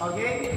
Okay?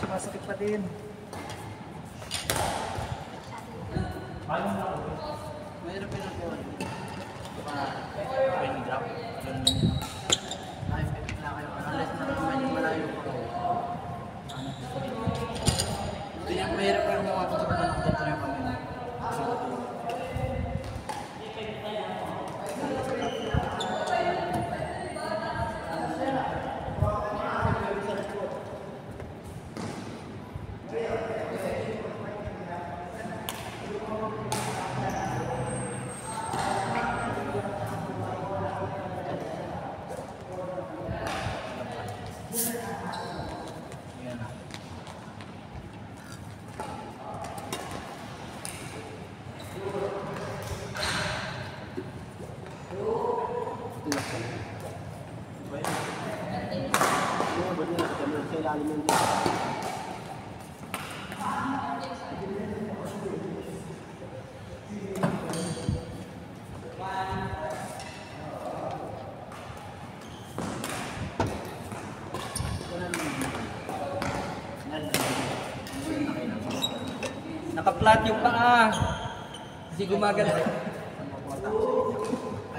Sumasakit pa din. Mayroon pinagawa. When you drop, ay, pipit lang kayo. Unless na malayo pa kayo. Ito yung mayroon pa yung mga tutupan ng dito yung pamilya. Naka-flat yung paa. Hindi gumagana. Ay,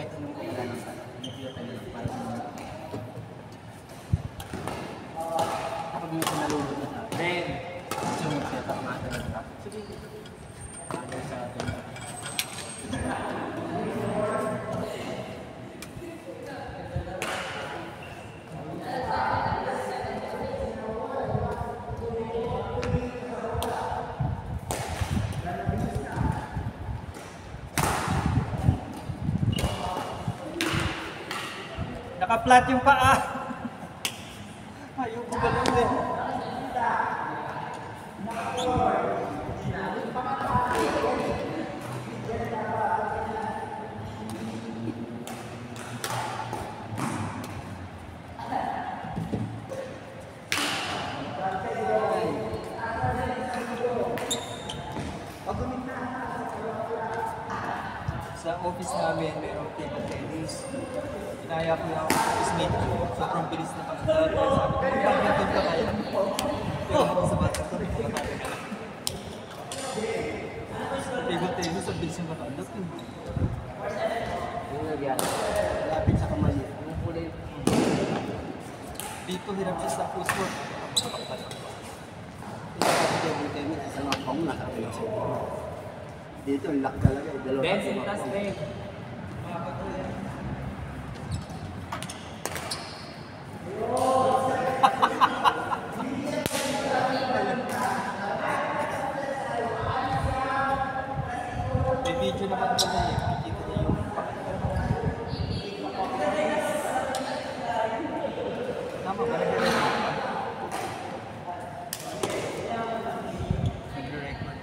tanong ko pala ng sana. Kapag may pinalulog na sa atin, set up natin ang trap. Sige. Sa atin. Naka-flat yung paa. Ayaw ko ganun din. Sa office namin, mayroong table tennis. Inaya ko yung office mate ko. Sobrang bilis na pagdala. Sabi ko, badminton ka kaya. Pero ako sa bata ko, nakakaya ka lang. Table tennis, ang bilis yung makandot. Yung nagyari. Lapit sa kamay. Ang kulay. Dito, hirap siya sa puso. Table tennis, isang akong nakakuha siya. Dito, lock talaga. Benz in taas, Dave. May video naman kami eh. Makikita niyo yung tama ba? Nagre-record.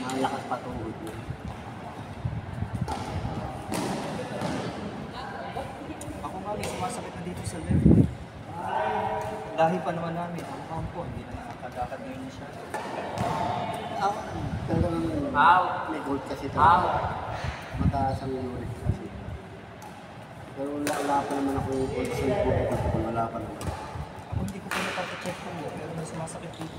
Malakas pa tuhod yun. Ako nga may sumasakit na dito sa left. Dahil pa naman namin, ang kampo, hindi na nakakagakad ngayon siya. May gold kasi ito. Mataas ang uric kasi. Pero wala pa naman ako yung gold sa uric. Wala pa naman. Ako hindi ko pa napag-check ko, pero may sumasakit dito.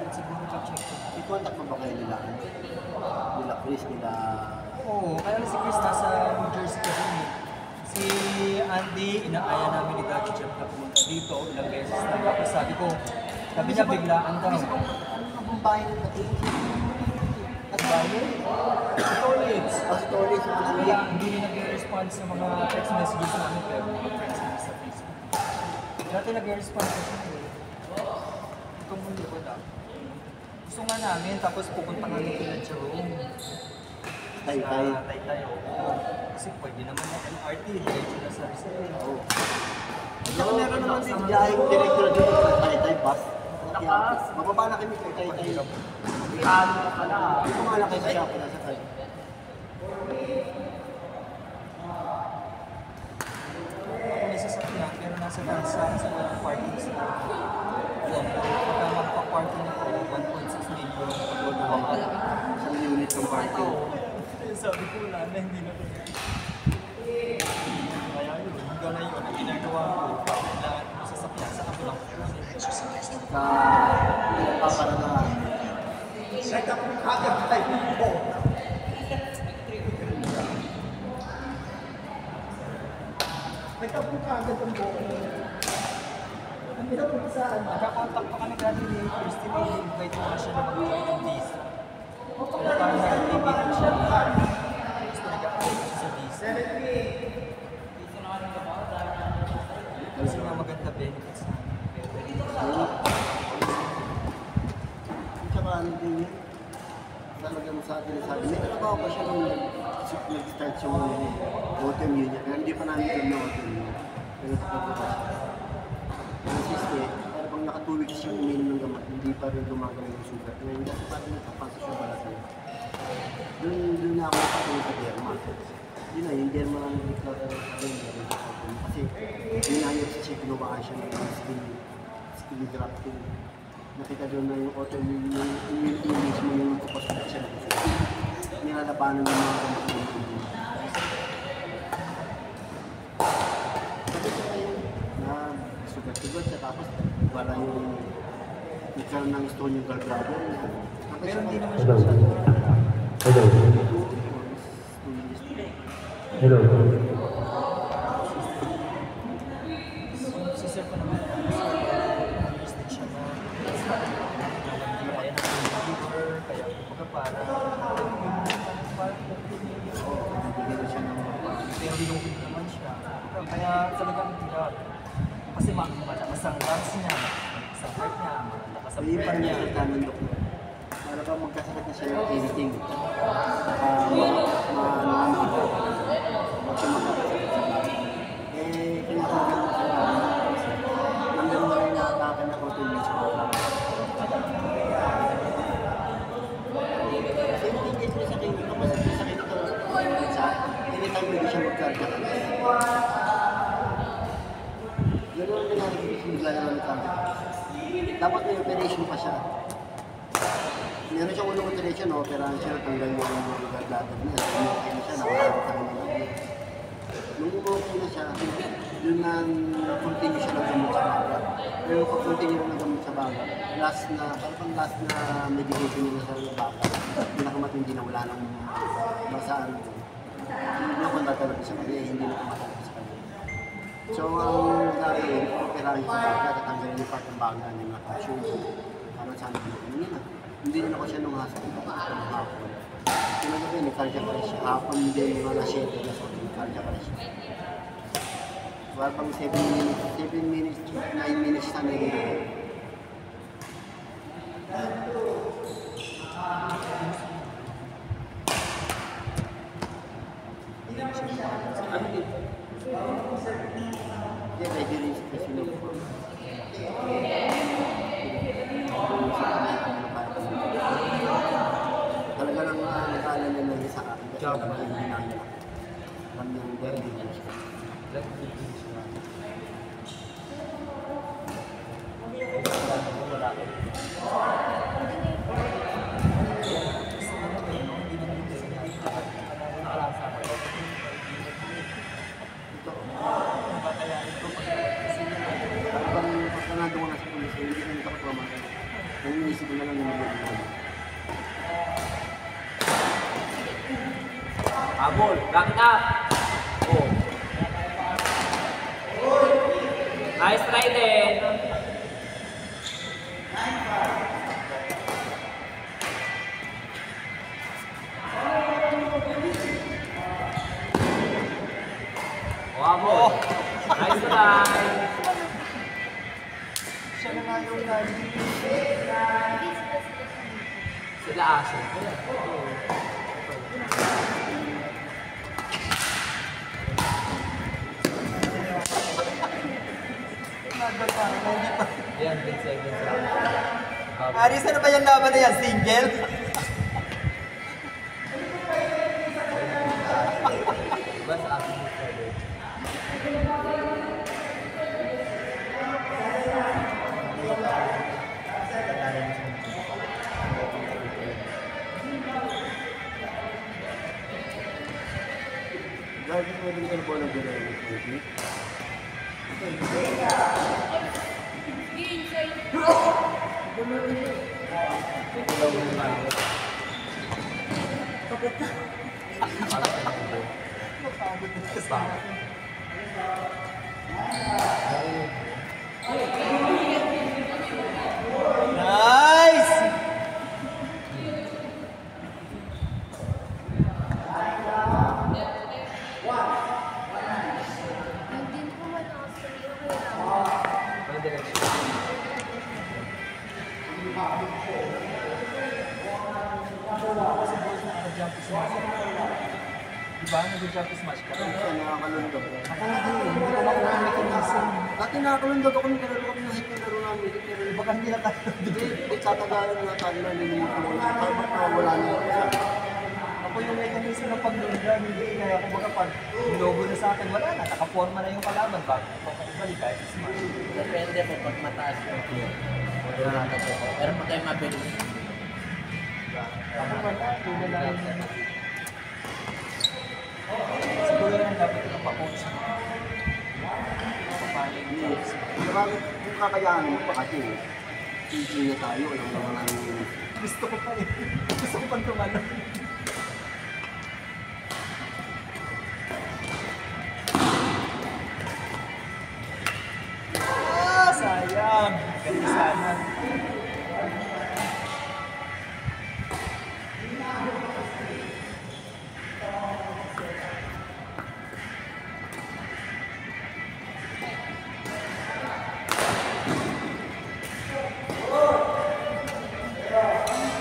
Siguro check ko. I-contact mo ba kayo nila? Nila Chris, nila... Oo, kaya si Chris nasa New Jersey kasi eh. Si Andy, inaaya namin ni Daddy Jeff na pumunta dito ilang beses na. Tapos sabi ko, sabi niya biglaan daw. Ano bang bahay ng dating? At bahay? Si Tolitz. Si Tolitz, yung mga Wala, hindi na nag-response sa mga text messages namin pero mga friends namin sa Facebook. Dati nag-response kasi eh. Itong mundo ko daw. Gusto nga namin, tapos pupunta kami kila Jerome. Taytay. Sa Taytay, oo. Kasi pwede naman na MRT, diretso na sa Rizal. Oo. Saka meron naman din biyaheng direktor dito sa Taytay bus. Mababa na kami kay Taytay. Ito nga lang kayo sa Shopee na sa Taytay. Ako may sasakyan, pero nasa bansa sa parking sa pagka magpa-parking ako, 1.6 million. Sa unit ng parking. Sabi ko wala na, hindi na rin. Kaya yun, hanggang ngayon, ang ginagawa ko, kailangan ko sasakyan sa ako lang. Sa paparanahan. Nagkakontak pa kami dati ni Christine, invite ko na siya na mag-uwi ng visa. Kaya parang nag-ibig siya. Gusto nag-apply siya sa visa. Kasi nga maganda benefits na. Tsaka ano din yun, talaga mo sa atin sabi, may trabaho pa siya nung nag-start siya ng autoimmune niya, pero hindi pa namin alam na autoimmune. Pero trabaho pa siya. Consiste, pero pag naka 2 weeks siya uminom ng gamot, hindi pa rin gumagalaw yung sugar. Ngayon, kasi parang nagpapasa siya pala sa'yo. Doon na ako nakatulong sa derma. Yun na, yung derma lang kasi hinayot siya ginawaan siya ng skin grafting. Nakita doon na yung autoimmune, yung immunity mismo yung kapasok siya ng isa. Nilalabanan ng mga gamot ng immunity. Kasi siya yun, na sugat-sugat siya tapos wala yung nagkaroon ng stone yung gallbladder niya. Pero hindi naman siya siya. Hello. Hello. Si Sir pa naman, understand siya na kaya na liver, kaya kumbaga para Bigyan na siya ng pero lilungkot naman siya. Kaya talagang hirap. Kasi malakas ang lungs niya, malakas ang heart niya, malakas ang Hindi pa brain rin niya. nakita ng doktor. Para ba magkasakit na siya ng anything. Huwag siya magkakasakit sa bahay. Kinakagal mo siya. Nandun mo rin nakakakan na autoimmune sa bahay. Kasi yung tingin ko sa clinic, kapag sa clinic ko sa anytime pwede siya magkargakan. Ganun ang nangyari ko sa bigla naman nagkargakan. Dapat may operation pa siya. Meron siyang unang operation, operahan siya, natanggal mo yung mga gallbladder niya. Okay na siya, nakaharap ka naman lang. Nung okay na siya, doon na continue siya ng gamot sa baga. Pero pag continue ng gamot sa baga, last na medication niya sa baga, pinakamatindi na wala nang masaan. Hindi na punta talaga sa kanya, hindi na kumatalaga sa kanya. So, ang gagawin, operahan siya sa baga, tatanggalin yung part ng baga niya na calcium. Para sana hindi na. Hindi na ako siya nung hospital ng hapon. Tinagabi, may cardiac arrest siya. Hapon din, mga 7 na sa cardiac arrest siya. Wala pang 7 minutes, 9 minutes na nililito. Ano dito? Hindi, ready rin siya kasi talaga lang nag-aalala na yun sa akin kasi alam ko yung ginagawa. Alam yung very dangerous ko. Ito. inisip ko na lang yung mga Habol, back it up. Oh. Nice try din. Oh, habol. Nice try. Siya na nga yung lagi. Sila aso. Ayan, 10 seconds lang. Aris, ano ba yung laban na yan? Single? Diba sa akin mo pwede? Lagi mo din ka na po ng gano'n. Nice! Hindi ko malakas sa iyo kaya May direction. Nag-jump smash. Diba? Nag-jump smash ka. Siya nakakalundog. Ako na din, hindi ko makuha ang mechanism. Dati nakakalundog ako nung kalaro kami ng hit na laro namin. Pero Baka hindi na tayo. hindi, tatagalan na tayo na nilimutan ko. Parang wala na ako sa Ako yung mechanism ng paglunda, hindi. Kaya kumbaga pag nilogo na sa akin, wala na. Nakaporma na yung kalaban. Bago balik kahit smash. Depende po pag mataas yung clear. Pero pag kayo mabilis. Ako wala. Tuna lang yung... Siguro yan dapat yung pa-coach. Papaling yung Marami, kung kakayanin mo pa kasi, teaching na tayo, alam naman namin. gusto ko pa eh. Gusto ko pang tumalon. Ah, sayang. Ganda sana.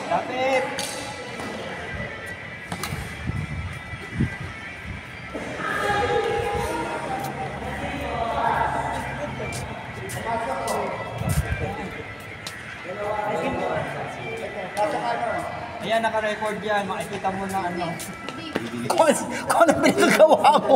Lapit! Ayan, naka-record yan. Makikita mo na ano. hindi. Kung ano pinagawa mo.